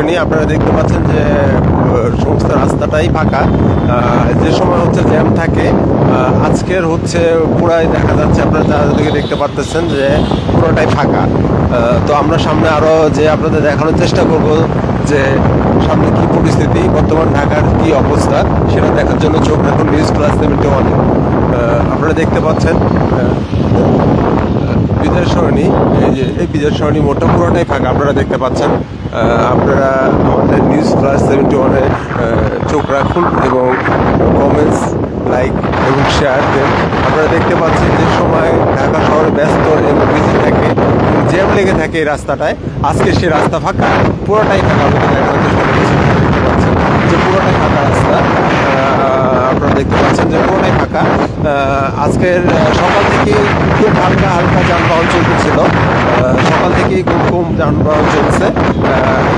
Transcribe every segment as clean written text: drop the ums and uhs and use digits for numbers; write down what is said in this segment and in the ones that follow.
সরণি আপনারা দেখতে পাচ্ছেন যে সমস্ত রাস্তাটাই ফাঁকা। যে সময় হচ্ছে জ্যাম থাকে, আজকের হচ্ছে পুরাই দেখা যাচ্ছে, আপনারা যাদেরকে দেখতে পাচ্ছেন যে পুরোটাই ফাঁকা। তো আমরা সামনে আরও যে আপনাদের দেখানোর চেষ্টা করব যে সামনে কি পরিস্থিতি, বর্তমান ঢাকার কি অবস্থা সেটা দেখার জন্য চোখ রাখুন News+71। আপনারা দেখতে পাচ্ছেন বিজয় সরণি, এই বিজয় সরণি মোড়টা পুরোটাই ফাঁকা আপনারা দেখতে পাচ্ছেন। আপনারা আমাদের News+71-এ চোখ রাখুন এবং কমেন্টস, লাইক এবং শেয়ার দেন। আপনারা দেখতে পাচ্ছেন যে সময় ঢাকা শহরে ব্যস্ত এবং বিজি থাকে, জ্যাম লেগে থাকে এই রাস্তাটায়। আজকে সেই রাস্তা ফাঁকা, পুরোটাই ফাঁকা। দেখতে পাচ্ছেন যে পুরোটাই ফাঁকা রাস্তা, আপনারা দেখতে পাচ্ছেন যে পুরোটাই ফাঁকা। আজকের সকাল থেকেই খুব হালকা হালকা যানবাহন চলতেছিল, সকাল থেকেই খুব কম যানবাহন চলছে,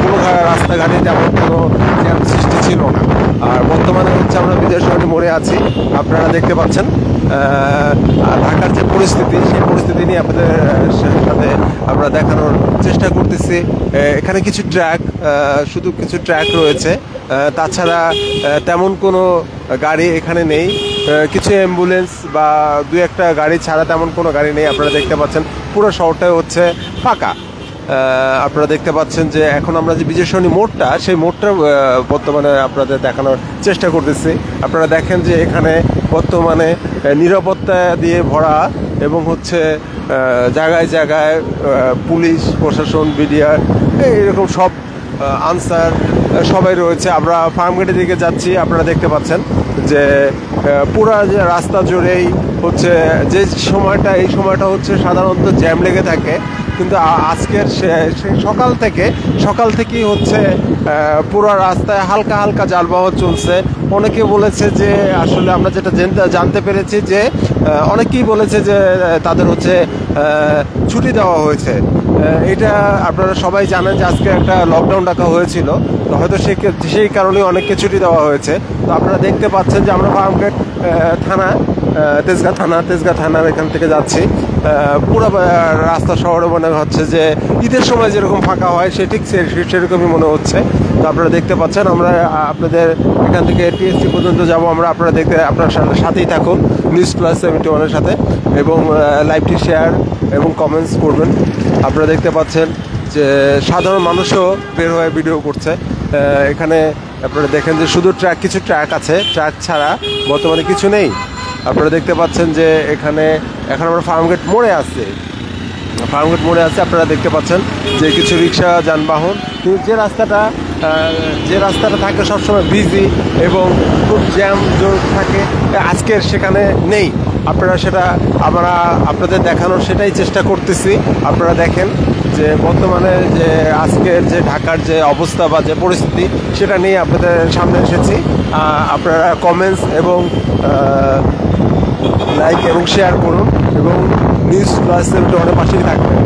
কোনো রাস্তাঘাটে তেমন কোনো জ্যাম সৃষ্টি ছিল না। আর বর্তমানে হচ্ছে আমরা বিজয় সরণি মোড়ে আছি, আপনারা দেখতে পাচ্ছেন। ঢাকার যে পরিস্থিতি, সেই পরিস্থিতি নিয়ে আপনাদের সাথে আমরা দেখানোর চেষ্টা করতেছি। এখানে কিছু ট্র্যাক, শুধু কিছু ট্র্যাক রয়েছে, তাছাড়া তেমন কোনো গাড়ি এখানে নেই। কিছু অ্যাম্বুলেন্স বা দু একটা গাড়ি ছাড়া তেমন কোনো গাড়ি নেই। আপনারা দেখতে পাচ্ছেন পুরো শহরটাই হচ্ছে ফাঁকা। আপনারা দেখতে পাচ্ছেন যে এখন আমরা যে বিজয় সরণি মোড়টা, সেই মোড়টা বর্তমানে আপনাদের দেখানোর চেষ্টা করতেছি। আপনারা দেখেন যে এখানে বর্তমানে নিরাপত্তা দিয়ে ভরা এবং হচ্ছে জায়গায় জায়গায় পুলিশ প্রশাসন, বিডিআর, এরকম সব আনসার সবাই রয়েছে। আমরা ফার্মগেটের দিকে যাচ্ছি, আপনারা দেখতে পাচ্ছেন যে পুরা যে রাস্তা জুড়েই হচ্ছে যে সময়টা, এই সময়টা হচ্ছে সাধারণত জ্যাম লেগে থাকে, কিন্তু আজকের সকাল থেকেই হচ্ছে পুরো রাস্তায় হালকা হালকা যানবাহন চলছে। অনেকে বলেছে যে আসলে আমরা যেটা জানতে পেরেছি যে অনেকেই বলেছে যে তাদের হচ্ছে ছুটি দেওয়া হয়েছে। এটা আপনারা সবাই জানেন যে আজকে একটা লকডাউন রাখা হয়েছিল, তো হয়তো সেই কারণে অনেককে ছুটি দেওয়া হয়েছে। তো আপনারা দেখতে পাচ্ছেন যে আমরা ফার্মগেট থানা, তেজগাঁ থানার এখান থেকে যাচ্ছি। পুরো রাস্তা শহরে মনে হচ্ছে যে ঈদের সময় যেরকম ফাঁকা হয় ঠিক সেরকমই মনে হচ্ছে। তো আপনারা দেখতে পাচ্ছেন আমরা আপনাদের এখান থেকে টিএসসি পর্যন্ত যাব আমরা। আপনার সাথেই থাকুন News+71-এর সাথে এবং লাইভটি শেয়ার এবং কমেন্টস করবেন। আপনারা দেখতে পাচ্ছেন যে সাধারণ মানুষও বের হয়ে ভিডিও করছে। এখানে আপনারা দেখেন যে শুধু কিছু ট্র্যাক আছে, ট্র্যাক ছাড়া বর্তমানে কিছু নেই। আপনারা দেখতে পাচ্ছেন যে এখন আমরা ফার্মগেট মোড়ে আছি। আপনারা দেখতে পাচ্ছেন যে কিছু রিক্সা যানবাহন, কিন্তু যে রাস্তাটা থাকে সবসময় বিজি এবং খুব জ্যাম থাকে, আজকের সেখানে নেই। আমরা আপনাদের দেখানোর সেটাই চেষ্টা করতেছি। আপনারা দেখেন যে বর্তমানে যে আজকের যে ঢাকার যে অবস্থা বা যে পরিস্থিতি, সেটা নিয়ে আপনাদের সামনে এসেছি। আপনারা কমেন্টস এবং লাইক এবং শেয়ার করুন এবং News+71-এর পাশেই থাকবেন।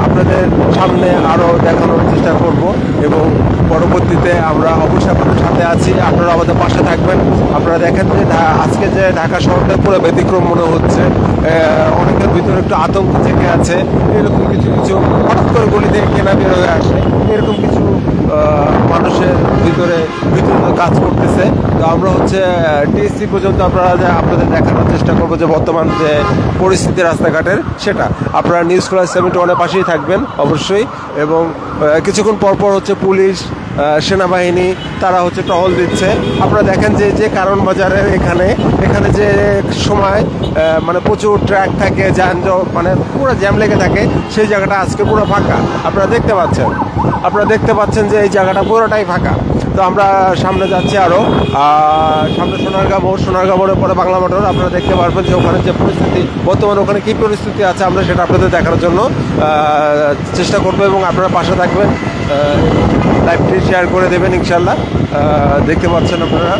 আপনাদের সামনে আরও দেখানোর চেষ্টা করব এবং পরবর্তীতে আমরা অবশ্যই আপনাদের সাথে আছি, আপনারা আমাদের পাশে থাকবেন। আপনারা দেখেন যে আজকে যে ঢাকা শহরটা পুরো ব্যতিক্রম মনে হচ্ছে, অনেকের ভিতরে একটু আতঙ্ক জেগে আছে, এরকম কিছু হঠাৎ করে গলি থেকে কেনা বের হয়ে আসে, এরকম কিছু মানুষের ভিতরে কাজ করতেছে। তো আমরা হচ্ছে টিএসসি পর্যন্ত আপনাদের দেখানোর চেষ্টা করবো যে বর্তমান যে পরিস্থিতি রাস্তাঘাটের, সেটা আপনারা News+71-এর পাশেই থাকবেন অবশ্যই। এবং কিছুক্ষণ পরপর হচ্ছে পুলিশ, সেনাবাহিনী তারা হচ্ছে টহল দিচ্ছে। আপনারা দেখেন যে কারণ বাজারের এখানে যে সময় মানে প্রচুর ট্র্যাক থাকে, মানে পুরো জ্যাম লেগে থাকে, সেই জায়গাটা আজকে পুরো ফাঁকা। আপনারা দেখতে পাচ্ছেন যে এই জায়গাটা পুরোটাই ফাঁকা। তো আমরা সামনে যাচ্ছি আরও, সামনে সোনারগাঁ মোড়ের পরে বাংলা মোটর। আপনারা দেখতে পারবেন যে ওখানে যে পরিস্থিতি, বর্তমানে ওখানে কী পরিস্থিতি আছে, আমরা সেটা আপনাদের দেখানোর জন্য চেষ্টা করবো এবং আপনারা পাশে থাকবেন, লাইভটি শেয়ার করে দেবেন ইনশাল্লাহ। দেখতে পাচ্ছেন আপনারা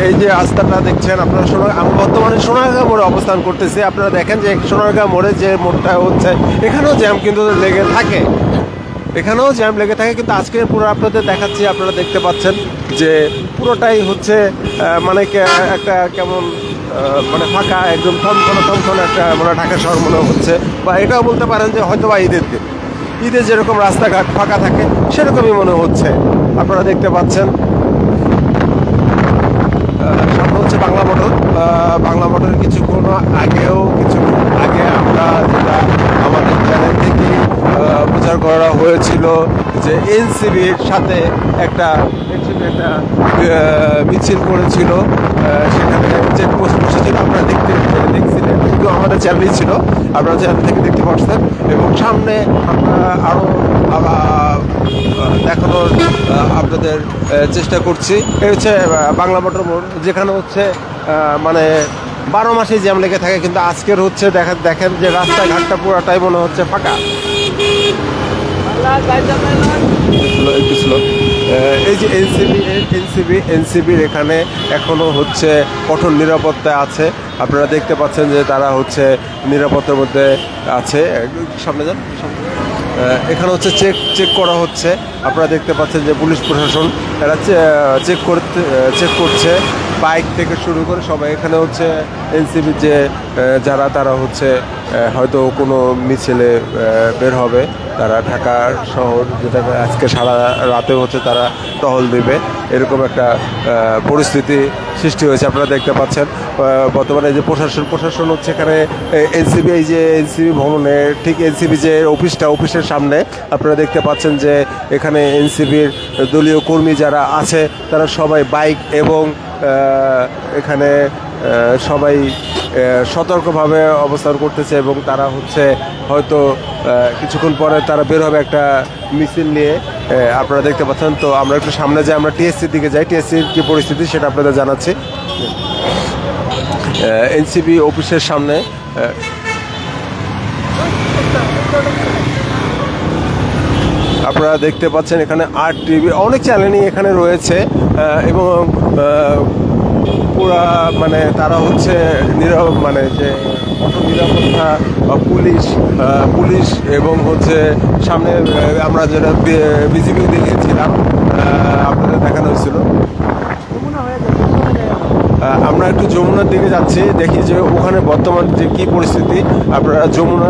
এই যে রাস্তাটা দেখছেন আপনারা, আমরা বর্তমানে সোনারগাঁ মোড়ে অবস্থান করতেছি। আপনারা দেখেন যে সোনারগাঁ মোড়ে যে মোড়টা হচ্ছে, এখানেও জ্যাম কিন্তু লেগে থাকে, কিন্তু আজকে পুরো আপনাদের দেখাচ্ছি। আপনারা দেখতে পাচ্ছেন যে পুরোটাই হচ্ছে মানে একটা কেমন মানে ফাঁকা, একদম থমথমে একটা মানে ঢাকা শহর মনে হচ্ছে, বা এটাও বলতে পারেন যে হয়তো বা ঈদের দিন। ঈদে যেরকম রাস্তাঘাট ফাঁকা থাকে সেরকমই মনে হচ্ছে। আপনারা দেখতে পাচ্ছেন সামনে হচ্ছে বাংলা মোটর। বাংলা মোটরের কিছুক্ষণ আগে আমরা যেটা আমাদের চ্যানেল থেকে প্রচার করা হয়েছিল যে এনসিবির সাথে একটা মিছিল করেছিল, সেখানে চেকপোস্ট বসেছিল, আপনারা দেখছিলেন, কিন্তু আমাদের চ্যানেলই ছিল, আপনারা চ্যানেল থেকে দেখতে পাচ্ছেন। এবং সামনে আমরা আরও দেখানোর আপনাদের চেষ্টা করছি। এই হচ্ছে বাংলা মোটর মোড়, যেখানে হচ্ছে মানে 12 মাসেই জ্যাম লেগে থাকে, কিন্তু আজকের হচ্ছে দেখেন যে রাস্তাঘাটটা পুরোটাই মনে হচ্ছে ফাঁকা। একটু স্লো। এই যে এনসিবির এখানে এখনো হচ্ছে কঠোর নিরাপত্তা আছে। আপনারা দেখতে পাচ্ছেন যে তারা হচ্ছে নিরাপত্তার মধ্যে আছে। সামনে যান। এখানে হচ্ছে চেক করা হচ্ছে। আপনারা দেখতে পাচ্ছেন যে পুলিশ প্রশাসন এরা চেক করছে, বাইক থেকে শুরু করে সবাই। এখানে হচ্ছে এনসিবির যে যারা তারা হচ্ছে হয়তো কোনো মিছিলে বের হবে, তারা ঢাকা শহর যেটা আজকে সারা রাতে হচ্ছে তারা টহল দেবে, এরকম একটা পরিস্থিতি সৃষ্টি হয়েছে। আপনারা দেখতে পাচ্ছেন বর্তমানে যে প্রশাসন হচ্ছে এখানে এনসিবি, এই যে এনসিবি ভবনে ঠিক এনসিবি যে অফিসের সামনে আপনারা দেখতে পাচ্ছেন যে এখানে এনসিবির দলীয় কর্মী যারা আছে তারা সবাই বাইক এবং এখানে সবাই সতর্কভাবে অবস্থান করতেছে, এবং তারা হচ্ছে হয়তো কিছুক্ষণ পরে তারা বের হবে একটা মিছিল নিয়ে। আপনারা দেখতে পাচ্ছেন। তো আমরা একটু সামনে যাই, আমরা টিএসসির দিকে যাই, টিএসসির কী পরিস্থিতি সেটা আপনাদের জানাচ্ছি। এনসিবি অফিসের সামনে আপনারা দেখতে পাচ্ছেন এখানে RTV অনেক চ্যানেলই এখানে রয়েছে, এবং পুরা মানে তারা হচ্ছে মানে যে নিরাপত্তা পুলিশ এবং হচ্ছে সামনে আমরা যেটা বিজিবি দেখিয়েছিলাম, আপনাদের দেখানো হয়েছিল। আমরা একটু যমুনার দিকে যাচ্ছি, দেখি যে ওখানে বর্তমান যে কী পরিস্থিতি। আমরা যমুনা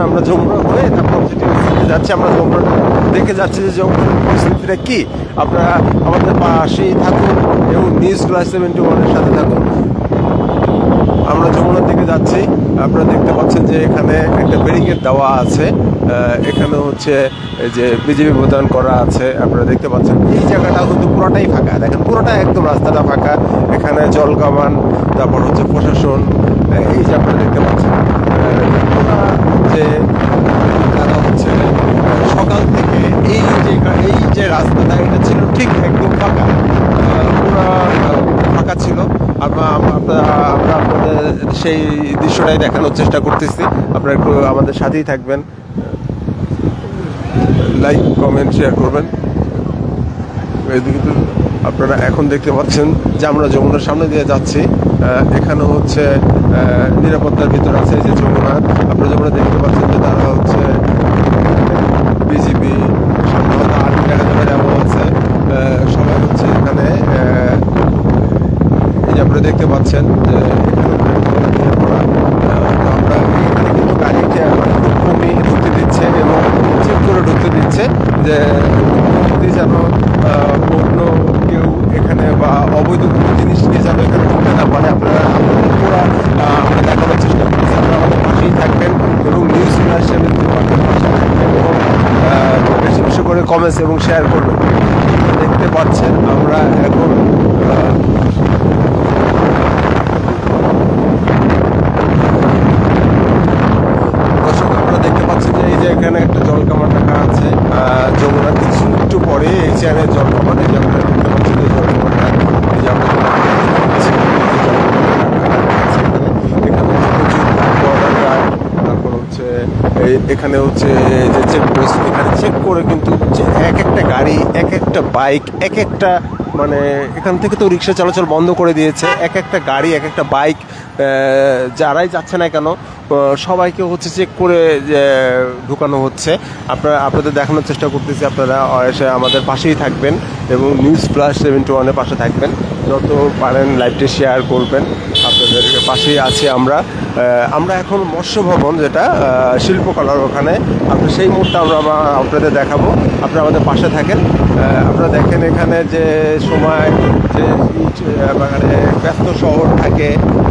হয়ে তারপর যাচ্ছি, আমরা যমুনা দেখে যাচ্ছি যে যমুনার পরিস্থিতিটা কী। আপনারা আমাদের পাশেই থাকুন এবং News+71-এর সাথে থাকুন। আমরা যমুনার দিকে যাচ্ছি। আপনারা দেখতে পাচ্ছেন যে এখানে একটা ব্যারিকেড দেওয়া আছে, এখানে হচ্ছে যে বিজিবি মোতায়েন করা আছে। আপনারা দেখতে পাচ্ছেন এই জায়গাটা কিন্তু পুরোটাই ফাঁকা, দেখেন পুরোটা একদম রাস্তাটা ফাঁকা। এখানে জল কামান, তারপর হচ্ছে প্রশাসন, এই যে আপনারা দেখতে পাচ্ছেন যে তারা হচ্ছে সকাল থেকে এই যে রাস্তাটা এটা ছিল ঠিক একদম ফাঁকা, পুরো ফাঁকা ছিল। আমরা আপনাদের সেই দৃশ্যটাই দেখানোর চেষ্টা করতেছি। আপনারা একটু আমাদের সাথেই থাকবেন, লাইক কমেন্ট শেয়ার করবেন। এদিকে আপনারা এখন দেখতে পাচ্ছেন যে আমরা যমুনার সামনে দিয়ে যাচ্ছি। এখানে হচ্ছে নিরাপত্তার ভিতর আছে যে যমুনা। আপনারা যমুনা দেখতে পাচ্ছেন যে তারা হচ্ছে বিজিবি সামনে আর্মি দেখা যাবে যেমন আছে, সবাই হচ্ছে এখানে আপনারা দেখতে পাচ্ছেন যে আমরা এখানে কিন্তু গাড়িটা খুব কমই ঢুকতে দিচ্ছে এবং চেক করে ঢুকতে দিচ্ছে, যে যেন অন্য কেউ এখানে বা অবৈধ কোনো জিনিস নিয়ে যেন এখানে ঢুকতে না পারে। আপনারা পুরো আমরা দেখানোর চেষ্টা করছি। আপনারা আমাদের পাশেই থাকবেন এবং News+71 পাশে থাকবেন এবং বেশি বেশি করে কমেন্টস এবং শেয়ার করবেন। দেখতে পাচ্ছেন আমরা এখন এখানে একটা জল কামান রাখা আছে যমুনার কিছু একটু পরে এই চ্যানেল জল কামান। এই যে আমরা দেখতে পাচ্ছি যে জল কামানটা, এই যে আমরা তারপর হচ্ছে এখানে হচ্ছে যে চেকপোস্ট, এখানে চেক করে কিন্তু এক একটা গাড়ি, এক একটা বাইক, এক একটা মানে এখান থেকে তো রিক্সা চলাচল বন্ধ করে দিয়েছে। এক একটা গাড়ি, এক একটা বাইক, যারাই যাচ্ছে না কেন সবাইকে হচ্ছে চেক করে ঢুকানো হচ্ছে। আপনাদের দেখানোর চেষ্টা করতেছি। আপনারা এসে আমাদের পাশেই থাকবেন এবং News+71-এর পাশে থাকবেন। যত পারেন লাইভটি শেয়ার করবেন। আপনাদের পাশেই আছি আমরা। আমরা এখন মৎস্য ভবন, যেটা শিল্পকলার ওখানে, আপনি সেই মুহূর্তে আমরা আপনাদের দেখাবো। আপনারা আমাদের পাশে থাকেন। আপনারা দেখেন এখানে যে সময় যে মানে ব্যস্ত শহর থাকে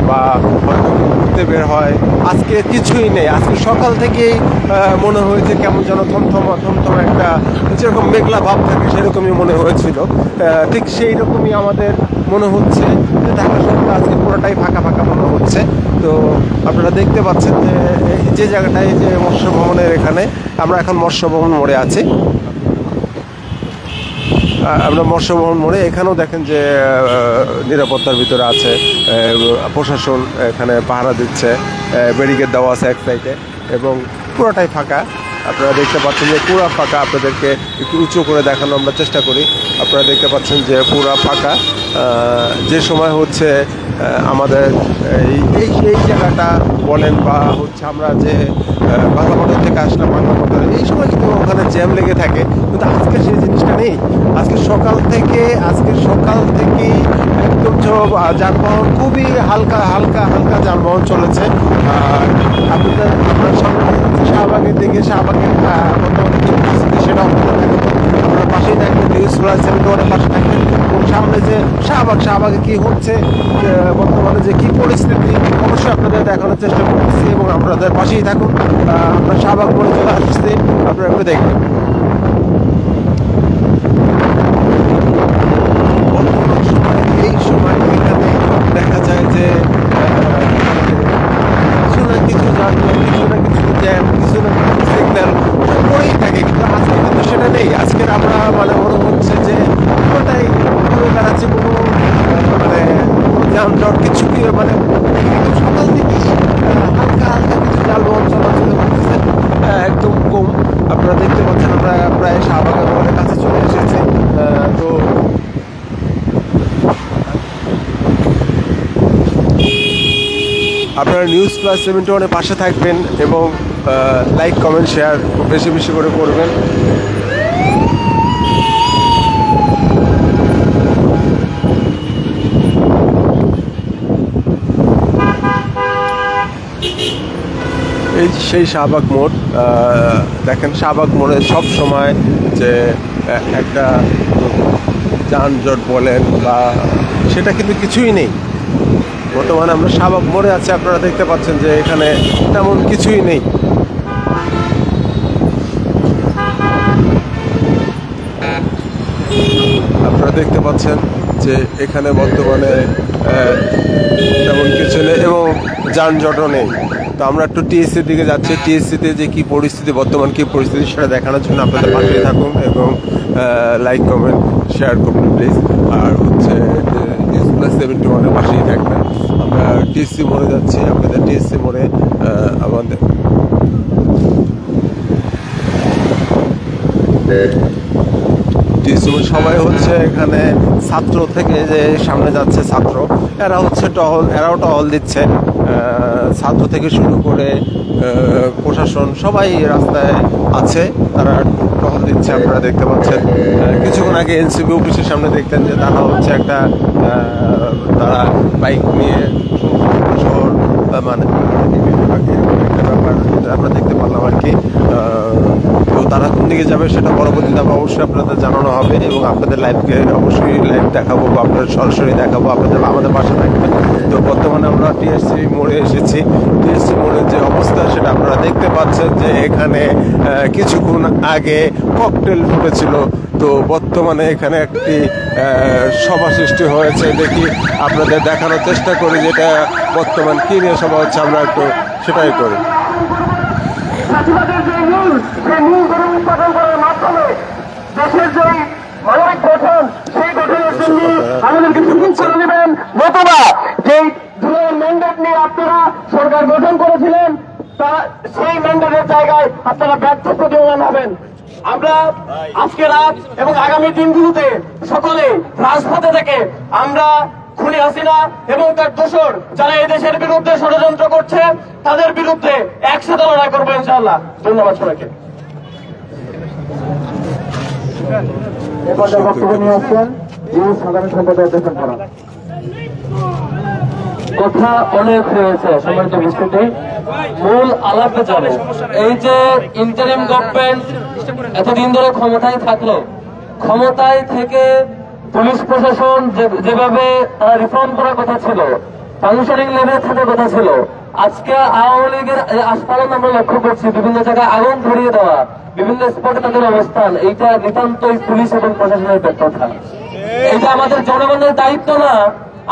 বা হয়তো ঘুরতে বের হয়, আজকে কিছুই নেই। আজকে সকাল থেকেই মনে হয়েছে কেমন যেন থমথমা একটা, যেরকম মেঘলা ভাব থাকে সেরকমই মনে হয়েছিল। ঠিক সেই রকমই আমাদের মনে হচ্ছে যে ঢাকা শহরটা আজকে পুরোটাই ফাঁকা ফাঁকা মনে হচ্ছে। তো আপনারা দেখতে পাচ্ছেন যে জায়গাটায় যে মৎস্য ভবনের এখানে, আমরা এখন মৎস্য ভবন মোড়ে আছি। আমরা মৎস্য ভবন মোড়ে, এখানেও দেখেন যে নিরাপত্তার ভিতরে আছে প্রশাসন, এখানে পাহারা দিচ্ছে, ব্যারিকেড দেওয়া আছে এক সাইডে এবং পুরোটাই ফাঁকা। আপনারা দেখতে পাচ্ছেন যে পুরো ফাঁকা। আপনাদেরকে একটু উঁচু করে দেখানো আমরা চেষ্টা করি। আপনারা দেখতে পাচ্ছেন যে পুরো ফাঁকা। যে সময় হচ্ছে আমাদের এই জায়গাটা বলেন বা হচ্ছে আমরা যে বাংলা মোটর থেকে আসলাম, বাংলা মোটর, এই সময় কিন্তু ওখানে জ্যাম লেগে থাকে, কিন্তু আজকে সেই জিনিসটা নেই। আজকে সকাল থেকে একদম যানবাহন খুবই হালকা যানবাহন চলেছে। আপনার সামনে শাহবাগের দিকে, শাহবাগের বর্তমানে কি পরিস্থিতি সেটা আপনারা পাশেই থাকবেন, নিউজ প্লাস 71 পাশে থাকবেন। এবং সামনে যে শাহবাগে কি হচ্ছে, বর্তমানে যে কি পরিস্থিতি, অবশ্যই আপনাদের দেখানোর চেষ্টা করতেছি এবং আপনাদের পাশেই থাকুন। আমরা শাহবাগ মোড়ে চলে আসছি, আপনারা একটু দেখবেন। এই সময় এখানে দেখা যায় যে কিছু না কিছু যানবাহন, কিছু না কিছু জ্যাম, কিছু না কিছু সিগন্যাল করেই থাকে, কিন্তু আজকে কিন্তু সেটা নেই। আজকের আমরা মনে হচ্ছে যে পুরোটাই ঘুরে বেড়াচ্ছে, কোনো মানে যানজট কিছু কি মানে সকাল থেকে হালকা কিছু যানবাহন চলাচল করতেছে, একদম কম। আপনারা দেখতে পাচ্ছেন আমরা প্রায় শাহবাগের মোড়ের কাছে চলে এসেছি। তো আপনারা নিউজ প্লাস 71 পাশে থাকবেন এবং লাইক, কমেন্ট, শেয়ার বেশি বেশি করে করবেন। এই সেই শাহবাগ মোড়। দেখেন শাহবাগ মোড়ে সব সময় যে একটা যানজট বলেন বা সেটা কিন্তু কিছুই নেই। বর্তমানে আমরা শাহবাগ মোড়ে আছি, আপনারা দেখতে পাচ্ছেন যে এখানে তেমন কিছুই নেই। আপনারা দেখতে পাচ্ছেন যে এখানে বর্তমানে তেমন কিছু নেই এবং যানজটও নেই। তো আমরা একটু টিএসসির দিকে যাচ্ছি। টিএসসিতে যে কী পরিস্থিতি, বর্তমান কী পরিস্থিতি সেটা দেখানোর জন্য আপনাদের পাশে থাকুন এবং লাইক, কমেন্ট, শেয়ার করুন প্লিজ। আর হচ্ছে নিউজ প্লাস 71 পাশেই থাকবেন। আমরা টিএসসি মোড়ে যাচ্ছি, আপনাদের টিএসসি মোড়ে আমাদের সবাই হচ্ছে এখানে ছাত্র থেকে যে সামনে যাচ্ছে ছাত্র, এরাও টহল দিচ্ছে। ছাত্র থেকে শুরু করে প্রশাসন সবাই রাস্তায় আছে, তারা টহল দিচ্ছে। আপনারা দেখতে পাচ্ছেন কিছুক্ষণ আগে এনসিপি অফিসের সামনে দেখতেন যে তারা হচ্ছে তারা বাইক নিয়ে শহর মানে একটা ব্যাপার আমরা দেখতে পারলাম আর কি। তো তারা কোন দিকে যাবে সেটা পরবর্তীতে অবশ্যই আপনাদের জানানো হবে এবং আপনাদের লাইভকে অবশ্যই লাইভ দেখাবো বা আপনাদের সরাসরি দেখাবো, আপনাদের আমাদের পাশে থাকবেন। তো বর্তমানে আমরা টিএসসি মোড়ে এসেছি। টিএসসি মোড়ের যে অবস্থা সেটা আপনারা দেখতে পাচ্ছেন যে এখানে কিছুক্ষণ আগে ককটেল ফুটেছিল। তো বর্তমানে এখানে একটি সভা সৃষ্টি হয়েছে, দেখি আপনাদের দেখানোর চেষ্টা করি যেটা বর্তমান কী নিয়ে সভা হচ্ছে, আমরা একটু সেটাই করি। দেশের যে মানবিক গঠন, সেই গঠনের জন্য আমাদেরকে সুযোগ করে দেবেন, নতুবা যে ম্যান্ডেট নিয়ে আপনারা সরকার গঠন করেছিলেন তা সেই ম্যান্ডেটের জায়গায় আপনারা ব্যর্থ প্রতীয়মান হবেন। আমরা আজকে রাত এবং আগামী দিনগুলোতে সকলে রাজপথে থেকে আমরা খুনি হাসিনা এবং তার দোসর যারা এই দেশের বিরুদ্ধে ষড়যন্ত্র করছে তাদের বিরুদ্ধে একসাথে লড়াই করবো ইনশাআল্লাহ। ধন্যবাদ সবাইকে। বক্তব্য নিয়ে আসছেন সাধারণ সম্পাদক অধ্যক্ষ করা। কথা অনেক হয়েছে, সম্মানিত উপস্থিতি, মূল আলাপে যাবে। এই যে ইন্টারিম গভর্নমেন্ট এতদিন ধরে ক্ষমতায় থাকলো, ক্ষমতায় থেকে পুলিশ প্রশাসন যেভাবে তারা রিফর্ম করার কথা ছিল, ফাংশনিং লেভেলে থাকার কথা ছিল, আজকে আওয়ামী লীগের আস্ফালন আমরা লক্ষ্য করছি, বিভিন্ন জায়গায় আগুন ধরিয়ে দেওয়া, বিভিন্ন স্পটে তাদের অবস্থান, এইটা নিতান্তই পুলিশ এবং প্রশাসনের ব্যর্থতা। এইটা আমাদের জনগণের দায়িত্ব না,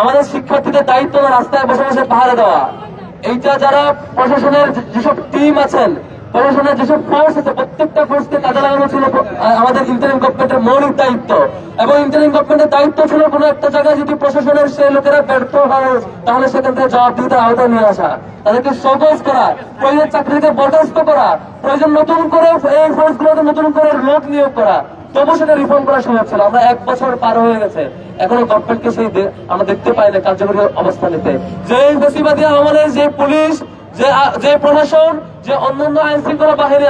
আমাদের শিক্ষার্থীদের দায়িত্ব না রাস্তায় বসে বসে পাহারা দেওয়া। এইটা যারা প্রশাসনের যেসব টিম আছেন, প্রশাসনের যেসব ফোর্স আছে, প্রত্যেকটা ফোর্সকে কাজে লাগানো ছিল আমাদের ইন্টারিম গভর্নমেন্টের মৌলিক দায়িত্ব। এবং ইন্টারিম গভর্নমেন্টের দায়িত্ব ছিল কোনো একটা জায়গায় যদি প্রশাসনের সেই লোকেরা ব্যর্থ হয়, তাহলে সেখান থেকে জবাবদিহিতার আওতায় নিয়ে আসা, তাদেরকে সহজ করা, প্রয়োজন চাকরি থেকে বরখাস্ত করা, প্রয়োজন নতুন করে এই ফোর্স গুলোকে নতুন করে লোক নিয়োগ করা। তবু সেটা রিফর্ম করা সম্ভব ছিল। আমরা 1 বছর পার হয়ে গেছে, এখনো গভর্নমেন্টকে সেই আমরা দেখতে পাই না কার্যকরী অবস্থা নিতে। যে বেশিবাদী আমাদের যে পুলিশ, যে প্রশাসন, যে অন্যান্য আইন শৃঙ্খলা বাহিনী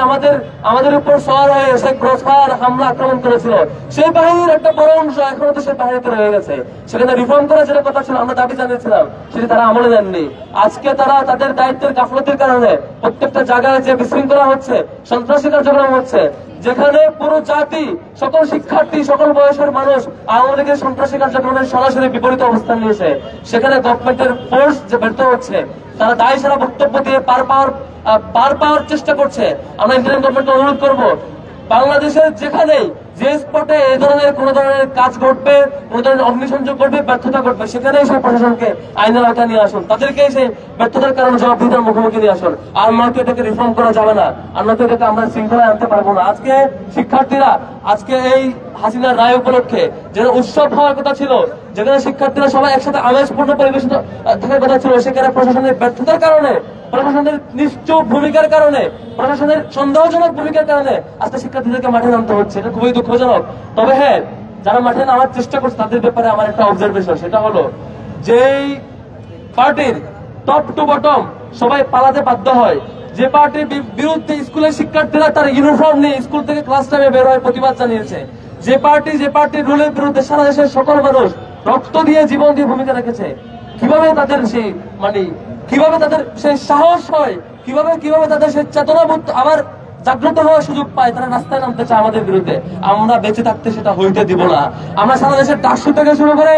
আমাদের উপর সওয়ার হয়ে এসে ক্রসফায়ার হামলা আক্রমণ করেছিল, সেই বাহিনীর একটা বড় অংশ এখনো তো সেই বাহিনীতে রয়ে গেছে। সেখানে রিফর্ম করার যেটা কথা ছিল, আমরা দাবি জানিয়েছিলাম, সেটি তারা আমলে নেননি। আজকে তারা তাদের দায়িত্বের গাফলতির কারণে প্রত্যেকটা জায়গায় যে বিশৃঙ্খলা হচ্ছে, সন্ত্রাসী কার্যক্রম হচ্ছে, যেখানে পুরো জাতি, সকল শিক্ষার্থী, সকল বয়সের মানুষ আওয়ামী লীগের সন্ত্রাসী কার্যক্রমের সরাসরি বিপরীত অবস্থান নিয়েছে, সেখানে গভর্নমেন্টের ফোর্স যে ব্যর্থ হচ্ছে, তারা দায় সারা বক্তব্য দিয়ে পার পাওয়ার চেষ্টা করছে। আমরা ইন্টারিম গভর্নমেন্টকে অনুরোধ করবো, বাংলাদেশের যেখানে যে স্পটে এই ধরনের কোন ধরনের কাজ ঘটবে, কোন ধরনের অগ্নিসংযোগ ঘটবে, ব্যর্থতা ঘটবে, সেখানেই সব প্রশাসনকে আইনের আওতায় নিয়ে আসুন, তাদেরকে সেই ব্যর্থতার কারণে জবাবদিহিতার মুখোমুখি নিয়ে আসুন। আর নয়তো এটাকে রিফর্ম করা যাবে না, আর নয়তো এটাকে আমরা শৃঙ্খলায় আনতে পারবো না। আজকে শিক্ষার্থীরা, আজকে এই হাসিনার রায় উপলক্ষে যেন উৎসব হওয়ার কথা ছিল, যেখানে শিক্ষার্থীরা সবাই একসাথে আমেজপূর্ণ পরিবেশ থাকার কথা ছিল, সেখানে প্রশাসনের ব্যর্থতার কারণে, প্রশাসনের নিশ্চুপ ভূমিকার কারণে, প্রশাসনের সন্দেহজনক ভূমিকার কারণে আজকে শিক্ষার্থীদেরকে মাঠে নামতে হচ্ছে। এটা খুবই দুঃখজনক। তবে হ্যাঁ, যারা মাঠে নামার চেষ্টা করছে তাদের ব্যাপারে আমার একটা অবজারভেশন, সেটা হলো যেই পার্টির টপ টু বটম সবাই পালাতে বাধ্য হয়, যে পার্টির বিরুদ্ধে স্কুলের শিক্ষার্থীরা তার ইউনিফর্ম নিয়ে স্কুল থেকে ক্লাস টাইমে বের হয়ে প্রতিবাদ জানিয়েছে, যে পার্টির রুলের বিরুদ্ধে সারা দেশের সকল মানুষ রক্ত দিয়ে, জীবন দিয়ে ভূমিকা রেখেছে, কিভাবে তাদের সেই কিভাবে তাদের সেই সাহস হয়, কিভাবে তাদের সেই চেতনাবোধ আবার জাগ্রত হওয়ার সুযোগ পায়, তারা রাস্তায় নামতে চায় আমাদের বিরুদ্ধে। আমরা বেঁচে থাকতে সেটা হইতে দিব না। আমরা সারা দেশের ডাকসু থেকে শুরু করে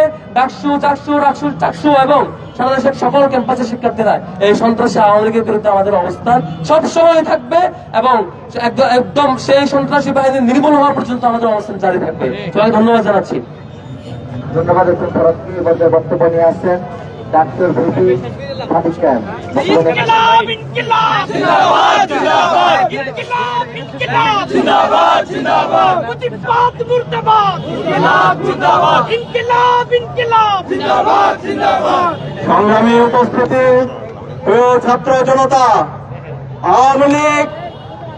চাকসু এবং সারা দেশের সকল ক্যাম্পাসের শিক্ষার্থীরা এই সন্ত্রাসী আওয়ামী লীগের বিরুদ্ধে আমাদের অবস্থান সবসময় থাকবে এবং একদম সেই সন্ত্রাসী বাহিনী নির্মূল হওয়া পর্যন্ত আমাদের অবস্থান জারি থাকবে। সবাই ধন্যবাদ জানাচ্ছি। ধন্যবাদ। বক্তব্য নিয়ে আসছেন ডাক্তার ভিপি সাদিক খান। ইনকিলাব ইনকিলাব জিন্দাবাদ জিন্দাবাদ ইনকিলাব ইনকিলাব জিন্দাবাদ জিন্দাবাদ মুজিবাদ মুর্দাবাদ ইনকিলাব জিন্দাবাদ ইনকিলাব ইনকিলাব জিন্দাবাদ জিন্দাবাদ। সংগ্রামী উপস্থিতি, প্রিয় ছাত্র জনতা, আওয়ামী লীগ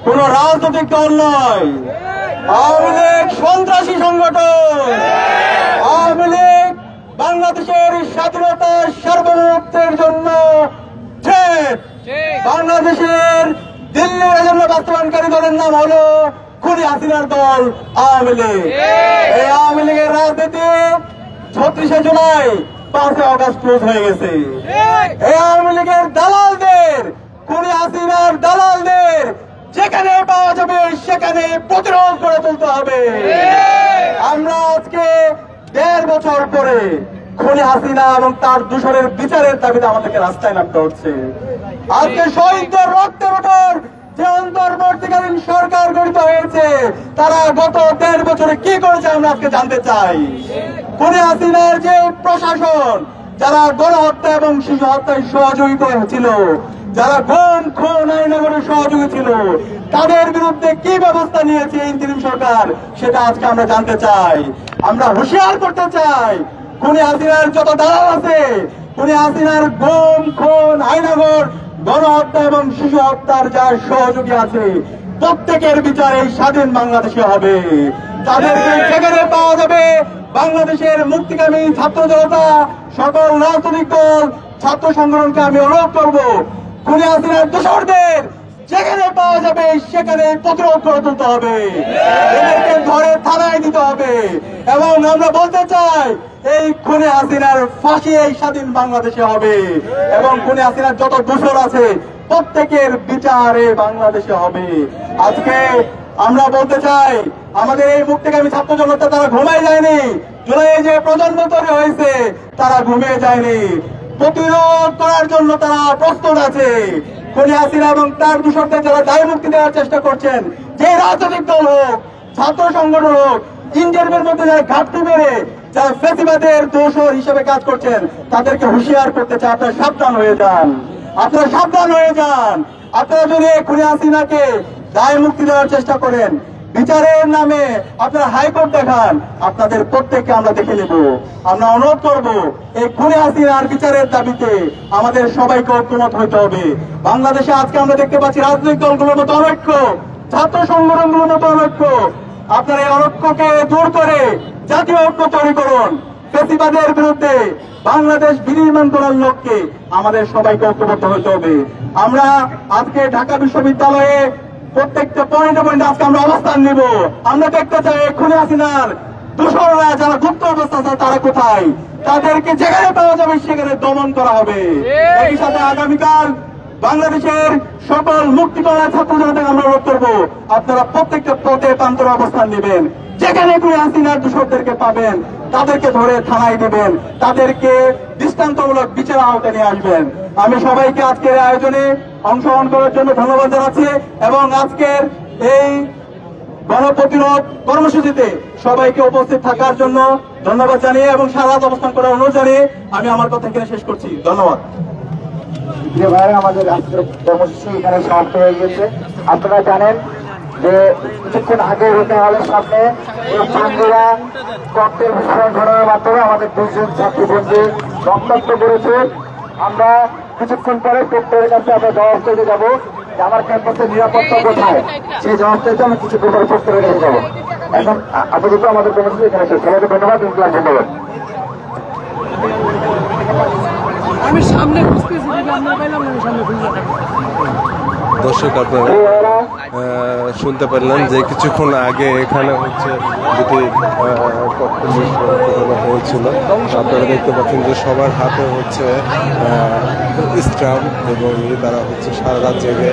কোন রাজনৈতিক দল নয়, আওয়ামী লীগ সন্ত্রাসী সংগঠন। আওয়ামী লীগ বাংলাদেশের স্বাধীনতার সার্বভৌমত্বের জন্য বাংলাদেশের দিল্লির এজেন্ডা বাস্তবায়নকারী দলের নাম হলো খুনি হাসিনার দল আওয়ামী লীগ। এই আওয়ামী লীগের রাজনীতি 36শে জুলাই 5 আগস্ট ক্লোজ হয়ে গেছে। এই আওয়ামী লীগের দালালদের, খুনি হাসিনার দালালদের যেখানে পাওয়া যাবে সেখানে প্রতিরোধ করে তুলতে হবে। আমরা আজকে 1.5 বছর পরে খুনি হাসিনা এবং তার দূষণের বিচারের দাবিতে আমাদেরকে রাস্তায় নামতে হচ্ছে। আজকে শহীদদের রক্তের উপর যে অন্তর্বর্তীকালীন সরকার গঠিত হয়েছে, তারা গত 1.5 বছরে কি করেছে আমরা আজকে জানতে চাই। খুনি হাসিনার যে প্রশাসন, যারা গণহত্যা এবং শিশু হত্যায় সহযোগিতা ছিল, যারা গুম খুন আইনের সহযোগী ছিল, তাদের বিরুদ্ধে কি ব্যবস্থা নিয়েছে ইন্টারিম সরকার, সেটা আজকে আমরা জানতে চাই। আমরা হুঁশিয়ার করতে চাই, খুনি হাসিনার যত দালাল আছে, খুনি হাসিনার গুম খুন আইনাগর গণহত্যা এবং শিশু হত্যার যার সহযোগী আছে, প্রত্যেকের বিচার এই স্বাধীন বাংলাদেশে হবে। তাদেরকে যেখানে পাওয়া যাবে, বাংলাদেশের মুক্তিকামী ছাত্র জনতা, সকল রাজনৈতিক দল, ছাত্র সংগঠনকে আমি অনুরোধ করবো, খুনি হাসিনার দোষরদের যেখানে পাওয়া যাবে সেখানে প্রতিরোধ করে তুলতে হবে, এদেরকে ধরে থানায় দিতে হবে। এবং আমরা বলতে চাই এই খুনে হাসিনার ফাঁসি এই স্বাধীন বাংলাদেশে হবে এবং খুনে হাসিনার যত দোষর আছে প্রত্যেকের বিচারে বাংলাদেশে হবে। আজকে আমরা বলতে চাই আমাদের এই মুক্তিকামী ছাত্র জনতা তারা ঘুমায় যায়নি। জুলাই যে প্রজন্ম তৈরি হয়েছে তারা ঘুমিয়ে যায়নি, প্রতিরোধ করার জন্য তারা প্রস্তুত আছে। খুনি হাসিনা এবং তার দূষণদের যারা দায় মুক্তি দেওয়ার চেষ্টা করছেন, যে রাজনৈতিক দল হোক, ছাত্র সংগঠন হোক, ইন্টারভিউর মধ্যে যারা ঘাটতি মেরে যারা ফ্যাসিবাদের দোষর হিসেবে কাজ করছেন তাদেরকে হুঁশিয়ার করতে চায়, আপনারা সাবধান হয়ে যান, আপনারা সাবধান হয়ে যান। আপনারা যদি খুনি হাসিনাকে দায় মুক্তি দেওয়ার চেষ্টা করেন, বিচারের নামে আপনারা হাইকোর্ট দেখান, আপনাদের প্রত্যেককে আমরা দেখে নেব। আমরা অনুরোধ করব এই খুনি হাসিনার বিচারের দাবিতে আমাদের সবাইকে ঐক্যমত হইতে হবে। বাংলাদেশে আজকে আমরা দেখতে পাচ্ছি রাজনৈতিক দলগুলোর মতো অনৈক্য, ছাত্র সংগঠনগুলোর মতো অনৈক্য। আপনারা এই অনৈক্যকে দূর করে জাতীয় ঐক্য তৈরি করুন। ফ্যাসিবাদের বিরুদ্ধে বাংলাদেশ বিনির্মাণ করার লক্ষ্যে আমাদের সবাইকে ঐক্যবদ্ধ হইতে হবে। আমরা আজকে ঢাকা বিশ্ববিদ্যালয়ে প্রত্যেকটা পয়েন্টে পয়েন্টে আজকে আমরা অবস্থান নিব। আমরা দেখতে চাই খুনি হাসিনার দোষররা যারা গুপ্ত অবস্থা আছে তারা কোথায়, তাদেরকে যেখানে পাওয়া যাবে সেখানে দমন করা হবে। এই সাথে আগামীকাল বাংলাদেশের সকল মুক্তিপণা ছাত্র জনতাকে আমরা অনুরোধ করবো আপনারা প্রত্যেকটা পথে প্রান্তরে অবস্থান নেবেন। যেখানে খুনি হাসিনার দোষরদেরকে পাবেন তাদেরকে ধরে থানায় দেবেন, তাদেরকে দৃষ্টান্তমূলক বিচার আওতায় নিয়ে আসবেন। আমি সবাইকে আজকের আয়োজনে অংশগ্রহণ করার জন্য ধন্যবাদ জানাচ্ছি এবং আজকের এই গণপ্রতিরোধ কর্মসূচিতে সবাইকে উপস্থিত থাকার জন্য ধন্যবাদ জানিয়ে এবং সারা রাত অবস্থান করার অনুরোধ জানিয়ে আমি আমার কথা এখানে শেষ করছি। ধন্যবাদ। আমাদের আজকের কর্মসূচি এখানে সমাপ্ত হয়ে গেছে। আপনারা জানেন যে কিছুক্ষণ আগে হতে হলের সামনে এই ছাত্রীরা ককটেল বিস্ফোরণ ঘটানোর মাধ্যমে আমাদের দুজন ছাত্রী বন্ধু রক্তাক্ত করেছে। আমরা কিছুক্ষণ পরে প্রক্টরের কাছে আমরা জবাব চাইতে যাবো যে আমার ক্যাম্পাসের নিরাপত্তা কোথায়, সেই জবাব চাইতে আমরা কিছুক্ষণ পরে প্রক্টরের কাছে যাবো। এখন আপাতত আমাদের কর্মসূচি এখানে শেষ। সবাইকে ধন্যবাদ। ধন্যবাদ। আমি সামনে খুঁজতেছি, আমরা পাইলাম না, সামনে খুঁজলাম। দর্শক আপনারা শুনতে পারলেন যে কিছুক্ষণ আগে এখানে হচ্ছে দুটি ককটেল বিস্ফোরণ হয়েছিল। আপনারা দেখতে পাচ্ছেন যে সবার হাতে হচ্ছে স্টাম্প এবং তারা হচ্ছে সারা রাত জেগে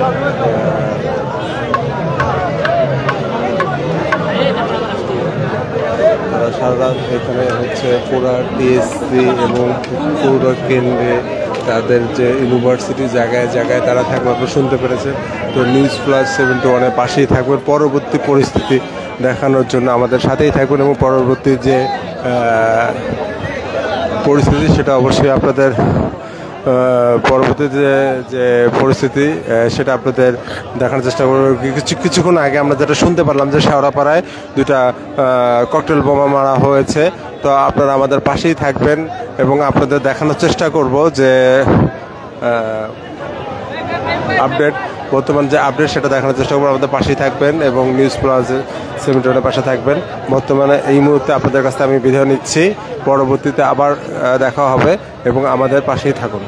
সারা রাত এখানে হচ্ছে পুরা টিএসসি এবং পুরো কেন্দ্রে তাদের যে ইউনিভার্সিটি জায়গায় জায়গায় তারা থাকবে আপনারা শুনতে পেরেছে। তো News+71 পাশেই থাকবেন, পরবর্তী পরিস্থিতি দেখানোর জন্য আমাদের সাথেই থাকবেন এবং পরবর্তী যে পরিস্থিতি সেটা অবশ্যই আপনাদের পরবর্তী যে পরিস্থিতি সেটা আপনাদের দেখানোর চেষ্টা করব। কিছুক্ষণ আগে আমরা যেটা শুনতে পারলাম যে শেওড়াপাড়ায় দুটা ককটেল বোমা মারা হয়েছে। তো আপনারা আমাদের পাশেই থাকবেন এবং আপনাদের দেখানোর চেষ্টা করব যে আপডেট, বর্তমান যে আপডেট সেটা দেখানোর চেষ্টা করবো। আমাদের পাশেই থাকবেন এবং News+71 পাশে থাকবেন। বর্তমানে এই মুহূর্তে আপনাদের কাছে আমি বিদায় নিচ্ছি, পরবর্তীতে আবার দেখা হবে এবং আমাদের পাশেই থাকুন।